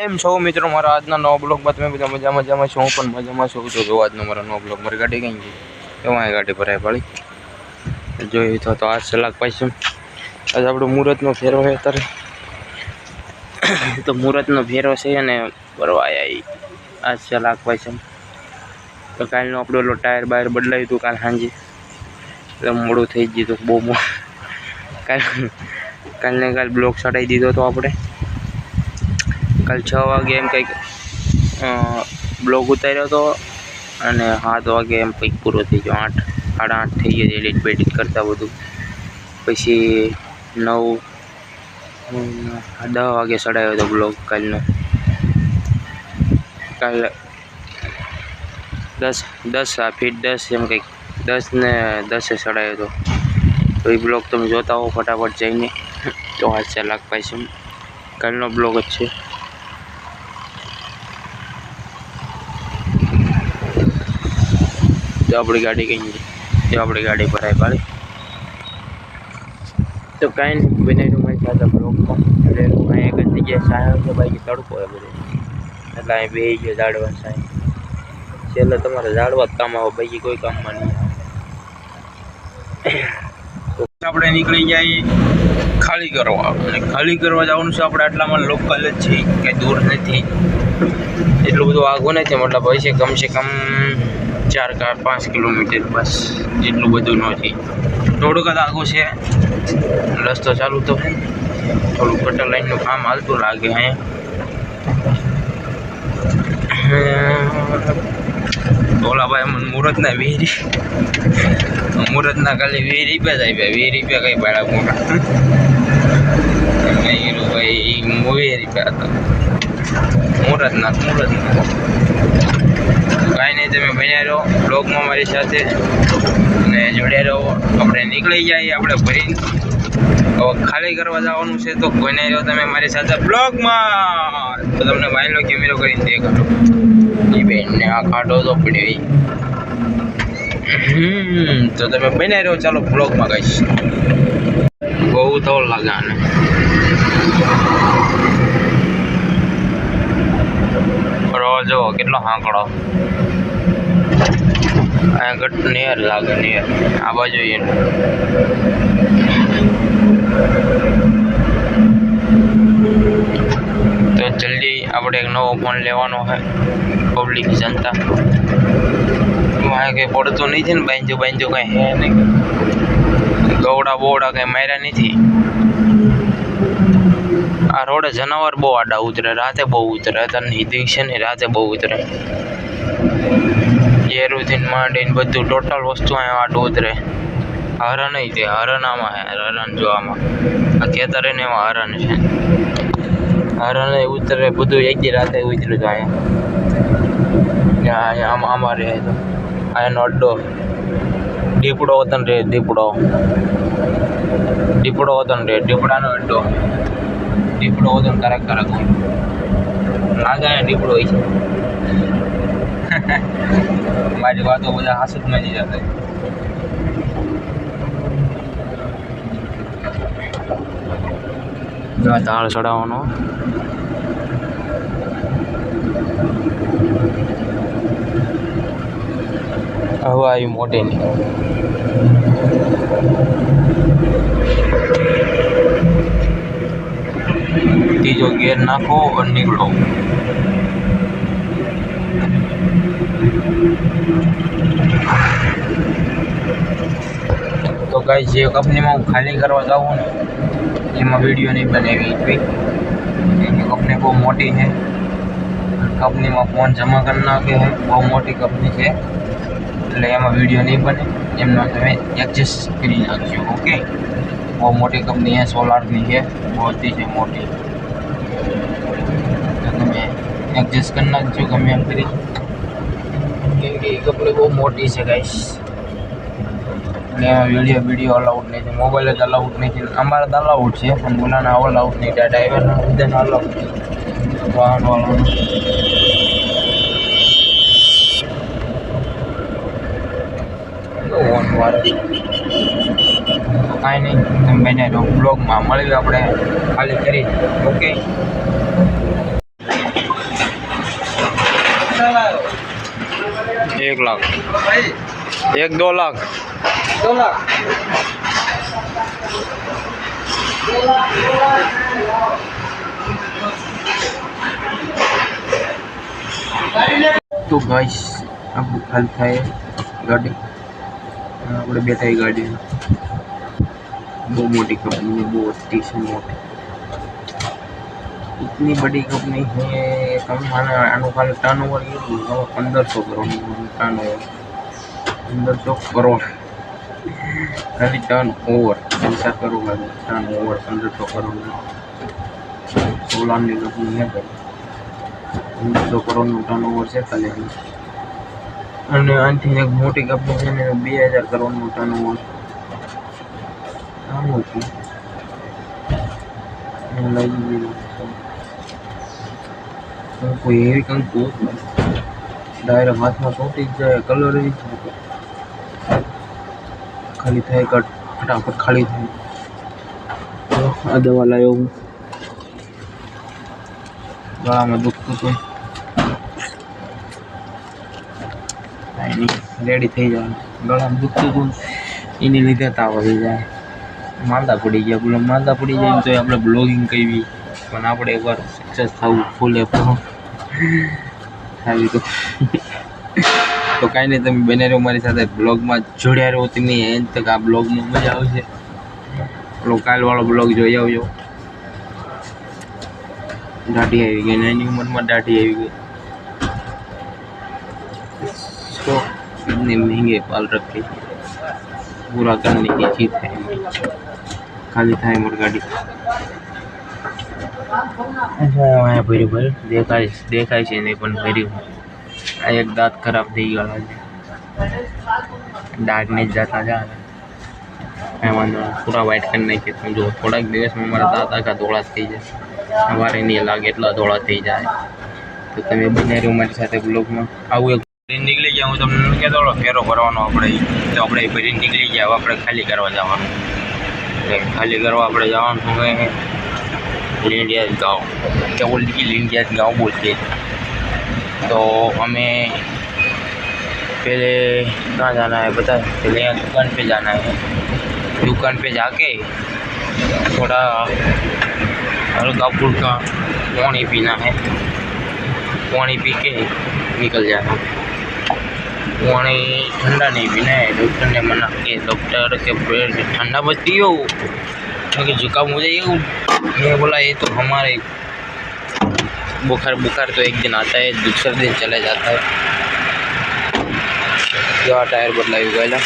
એમ છો મિત્રો, મારા આજના નવા બ્લોગમાં તમે બધા મજામાં છો? હું પણ મજામાં છું. તો જો આજનો મારા નવા બ્લોગ મારી ગાડી કઈ ગઈ તો આ ગાડી ભરાય પાડી જોઈ તો આજ સલાક પાછું આજે આપણો મુહૂર્તનો ફેરો છે. અત્યારે તો મુહૂર્તનો ફેરો છે અને ભરવા આવી આજ સલાક પાછું. તો કાલનો આપણો એટલો ટાયર બાયર બદલાવ્યું હતું કાલ સાંજે, એટલે મોડું થઈ ગયું હતું બહુ. કાલ બ્લોક ચડાવી દીધો હતો આપણે. કાલ 6 વાગે એમ કંઈક બ્લોગ ઉતાર્યો હતો અને 7 વાગે એમ કંઈક પૂરો થઈ ગયો. 8 સાડા 8 થઈ ગયો એડિટ બેડિટ કરતાં બધું. પછી 10 વાગે ચડાવ્યો હતો બ્લોગ કાલનો. કાલ 10 ફીટ 10 એમ કંઈક 10 ને 10 ચડાવ્યો હતો. તો એ બ્લોગ તમે જોતા હો ફટાફટ જઈને. તો આ સલાક પાછું કાલનો બ્લોગ જ છે. તો આપણી ગાડી કઈ તો આપણી ગાડી ભરાય પાડી. તો કાંઈ નહીં બનાવ્યું મારી સાથે બ્લોગમાં. એટલે કાંઈ એક જ જગ્યાએ સાહેબ છે બાકી તડકો હોય બધે, એટલે અહીં બેસી ગયો ઝાડવા સાહેબ. છેલ્લે તમારે ઝાડવા જ કામ આવે, બાકી કોઈ કામમાં નહીં આવે. તો આપણે નીકળી જઈએ ખાલી કરવા, અને ખાલી કરવા જવાનું છે આપણે. આટલામાં લોકલ જ છે, કંઈ દૂર નથી, એટલું બધું આગું નથી. મતલબ હોય છે કમસે કમ 4 કે 5 કિલોમીટર, બસ એટલું બધું નથી. થોડુંક જ આગું છે. રસ્તો ચાલુ તો છે, થોડુંક કટર લાઈનનું કામ હાલતું લાગે અહીંયા. ઓલાભાઈ મને મુહૂર્તના 20 મુહૂર્તના ખાલી 20 રૂપિયા જ આપ્યા. 20 રૂપિયા કઈ ભાડા મોટા નહીં ભાઈ, 20 રૂપિયા હતા મુહૂર્તના. કાંઈ નહીં, તમે બન્યા રહો બ્લોગમાં મારી સાથે અને જોડ્યા રહો. આપણે નીકળી જઈએ આપણે ભરીને. હવે ખાલી કરવા જવાનું છે, તો કોઈને રહ્યો તમે મારી સાથે બ્લોગમાં. તો તમને વાયલો કેમેરો કરીને દેખાડો એ બેનને. આ કાઢો તો પડ્યો. તો તમે બન્યા રહ્યો. ચાલો બ્લોગમાં કહીશ. બહુ તો લાગે આને. જો કેટલો હાંકડો અહીંયા નેર લાગે, નેર આ બાજુ. તો જલ્દી આપણે એક નવો ફોન લેવાનો છે. પબ્લિક જનતા વાંહે કંઈ પડતું નથી ને, બાંધ્યું કંઈ હે નહીં. ગવડા બોવડા કંઈ માર્યા નથી. આ રોડે જનાવર બહુ આડા ઉતરે, રાતે બહુ ઉતરે. તને દિવસે ને રાતે બહુ ઉતરે. એરુથી માંડીને બધું ટોટલ વસ્તુ અહીંયા આડું ઉતરે. હરણ નહીં, તે હરણ આમાં છે. હરણ જોવામાં આ ખેતર ને એમાં હરણ છે. હરણ ઉતરે બધું એક દી રાતે ઉતર્યું હતું અહીંયા. આમાં રહે તો અહીંયાનો અડ્ડો દીપડો હતો ને રે. દીપડો હતો ને રે. દીપડાનો અડ્ડો. દીપડો હતો ને કારક હોય લાગે. દીપડો હોય છે. મારી વાતો બધા હાસતમાં જ જતા. તાળ ચડાવવાનો. હવે આવી મોટી ત્રીજો ગેર નાખો અને નીકળો. તો ગાઈસ, જે કંપનીમાં હું ખાલી કરવા જાઉં ને એમાં વિડીયો નહીં બનાવી જોઈ. એની કંપની બહુ મોટી છે. કંપનીમાં ફોન જમા કરી નાખે છે. બહુ મોટી કંપની છે, એટલે એમાં વિડીયો નહીં બને. એમનો તમે એડજસ્ટ કરી નાખજો. ઓકે, બહુ મોટી કંપની છે, સોલારની છે, બહુથી છે મોટી. તો તમે એડજસ્ટ કરી નાખજો ગમે એમ કરી, કેમ કે એ કંપની બહુ મોટી છે ગાઈસ. એટલે એમાં વિડીયો અલાઉડ નહીં છે. મોબાઈલ જ અલાઉડ નથી. અમારે તો અલાઉડ છે પણ બોલાના અલાઉડ નહીં. ડ્રાઈવરના બધાને અલાઉડ છે. વાહનવાળાનું કાંઈ નહીં, તમે બને રહો બ્લોગમાં. મળીએ આપણે ખાલી કરી. ઓકે. 1 लाख 1-2 लाख 2 लाख तो गाइस अब खाली था गाड़ी આપણે બેઠા એ ગાડી બહુ મોટી कंपनी है, बहुत स्टेशन मोटी, इतनी बड़ी कंपनी है। कम माना अनुकाल turn over 1500 crore turn over 1500 crore खाली turn over 15 crore turn over 1500 crore solar company है भाई 1500 करोड़ टर्न ओवर से खाली અને આથી એક મોટી કંપની છે ને 2000 કરોડનું ટર્નઓવર આવું હતું લાગી ગયું કોઈ એવી કંકુ ડાયરેક્ટ હાથમાં ચોંટી જ જાય કલર જ ખાલી થાય ફટાફટ ખાલી થાય આ દવા લાવ્યો હું ગળામાં દુખતું હતું રેડી થઈ જાય ગળામાં દુખતું હતું એની લીધે તાવ આવી જાય માંદા પડી ગયા બોલો માંદા પડી જાય તો આપણે બ્લોગિંગ કરવી પણ આપણે એકવાર સક્સેસ થવું ફૂલે આવી તો કાંઈ નહીં તમે બને રહો મારી સાથે બ્લોગમાં જોડ્યા રહો તમે એન્ડ તક આ બ્લોગમાં મજા આવશે પેલો કાલવાળો બ્લોગ જોઈ આવજો દાઢી આવી ગઈ નાની ઉંમરમાં દાઢી આવી ગઈ तो इतने महंगे पाल रखे पूरा करने की चीज है खाली था मोर गाड़ी अच्छा भरी भर देखाय છે નહીં પણ ભર્યું આ એક દાંત ખરાબ થઈ ગયો છે દાંત ને જતા જા એમાં પૂરા વાઇટ કરી નાખી તો જો થોડાક દિવસમાં મારા દાંત આખા ધોળા થઈ જાય સવારે નહીં લાગે એટલા ધોળા થઈ જાય તો તમે બને રહ્યો મારી સાથે બ્લોગમાં આવું એક નીકળી ગયા હું તમને કહેતો ફેરો ભરવાનો આપણે તો આપણે ભરી નીકળી ગયા આપણે ખાલી કરવા જવાનું ખાલી કરવા આપણે જવાનું है लिंडिया गाँव क्या बोलती कि लिंडिया गाँव बोलते तो हमें पहले कहाँ जाना है पता है पहले यहाँ दुकान पे जाना है दुकान पे जाके थोड़ा हल्का फुल्का पानी पीना है पानी पी के निकल जाना पानी ठंडा नहीं पीना है डॉक्टर ने मना किया डॉक्टर के ठंडा मत पियो क्योंकि जुकाम हो जाएगा मैं बोला ये तो हमारे बुखार तो एक दिन आता है दूसरे दिन चला जाता है क्या टायर बदलाई गया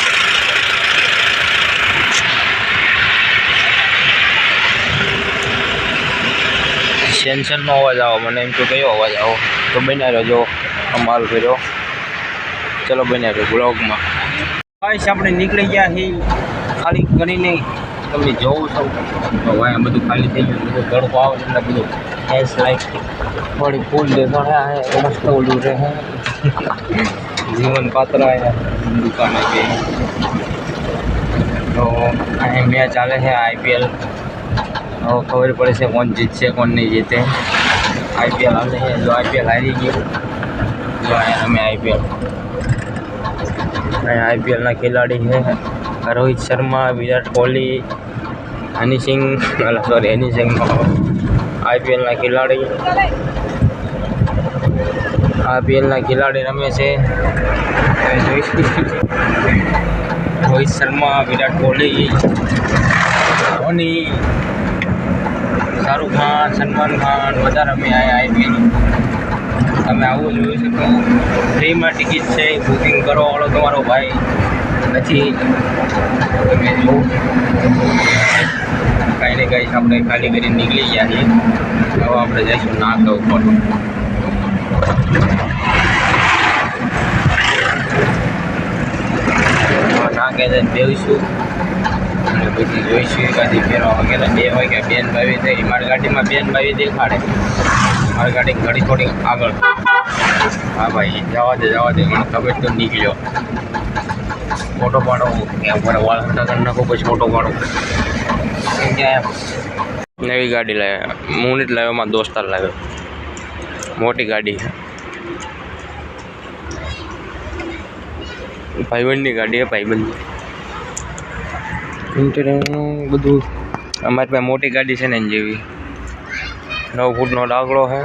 सेंसर नो अवाज आओ मैंने एम तो कयो अवाज आओ तो बना रहो अमाल फिरो चलो बना रहो ब्लॉग में गाइस આપણે નીકળી ગયા હી ખાલી કરીને તમે જોવો છો તો વાય બધું ખાલી થઈ ગયું બધું તડકો આવે એટલે બધું એસ લાઈક થોડી ફૂલ દેખાડ્યા है मस्त उड़ रहे हैं जीवन पात्रा है दुकान पे तो मैच चाले है IPL और खबर पड़े से कौन जीतसे कौन नहीं जीते IPL हाल है जो IPL हारी गई जो है हमें IPL ना खिलाड़ी है रोहित शर्मा विराट कोहली हनी सिंह IPL ना खिलाड़ी रमे से रोहित शर्मा विराट कोहली धोनी शाहरुख खान सलमान खान बधा रमे आया IPL તમે આવું જોઈ શકો ફ્રીમાં ટિકિટ છે બુકિંગ કરવાવાળો તમારો ભાઈ નથી તમે જો કાંઈ ને કાંઈ આપણે ખાલી કરીને નીકળી ગયા છીએ હવે આપણે જઈશું નાકા ઉપર નાકે જઈને બેસીશું અને પછી જોઈશું એકાદી ફેરવા વગેરે 2 વાગ્યા બેન ભાવી થઈ મારી ગાડીમાં બેન ભાવી દેખાડે મારી ગાડી ઘડી થોડી આગળ हाँ भाई जवा दे मैं खबर तो निकलो फोटो पाड़ो वाल हटा करना को कुछ फोटो पाड़ो क्या नवी गाड़ी लाया हूँ नहीं लाया मारा दोस्तार लाया मोटी गाड़ी है ભાઈબંધની ગાડી હે ભાઈબંધ ઇન્ટિરિયરનું બધું અમારી પાસે મોટી ગાડી છે ને એની જેવી 9 ફૂટનો ડાગડો છે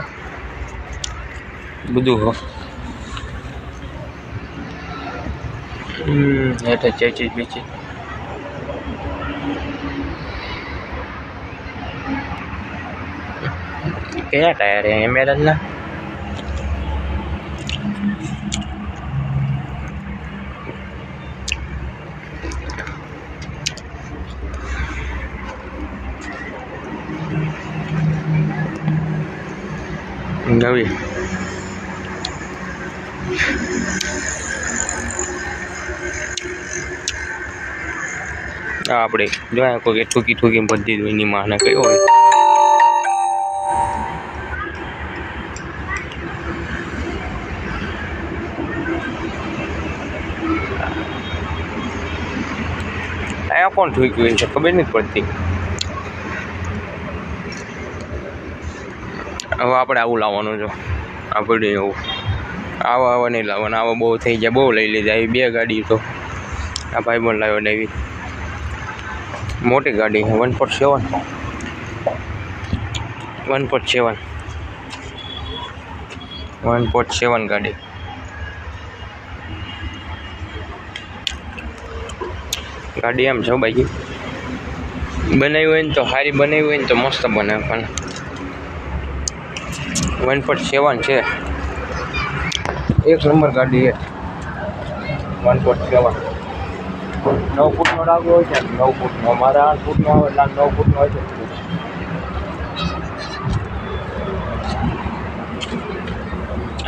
બધું હો હેઠે ચેચી બીચી કયા ટાયર હે એમેરલ્ડના નવી આપણે જો કોઈ ઠૂકી ઠૂકી બધી જ એની માને કયો હોય આ કોણ ઠૂક્યું છે ખબર નથી પડતી હવે આપણે આવું લાવવાનું જો આ પડી એવું આવા નહીં લાવવાના આવા બહુ થઈ જાય બહુ લઈ લીધા આવી 2 ગાડી તો આ ભાઈ પણ લાવ્યો ને એવી મોટી ગાડી 1.7 ગાડી ગાડી એમ છો બાકી બનાવી હોય ને તો સારી બનાવી હોય ને તો મસ્ત બને પણ 1.7 છે એક નંબર ગાડી છે 1.7 9 ફૂટનો ડાગો હોય છે 9 ફૂટનો અમારે 8 ફૂટનો આવે એટલે 9 ફૂટનો હોય છે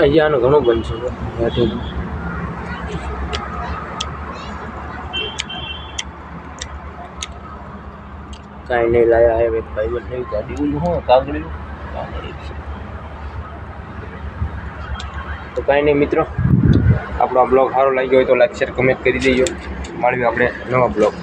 અહીંયાનું ઘણું બનશે કાંઈ નહીં લાયા હે ભાઈ બંને ગાડી હું કાગળિયું તો કાંઈ નહીં મિત્રો આપણો આ બ્લોગ સારો લાગ્યો હોય તો લાઈક શેર કમેન્ટ કરી દેજો મળીએ આપણે નવા બ્લોગ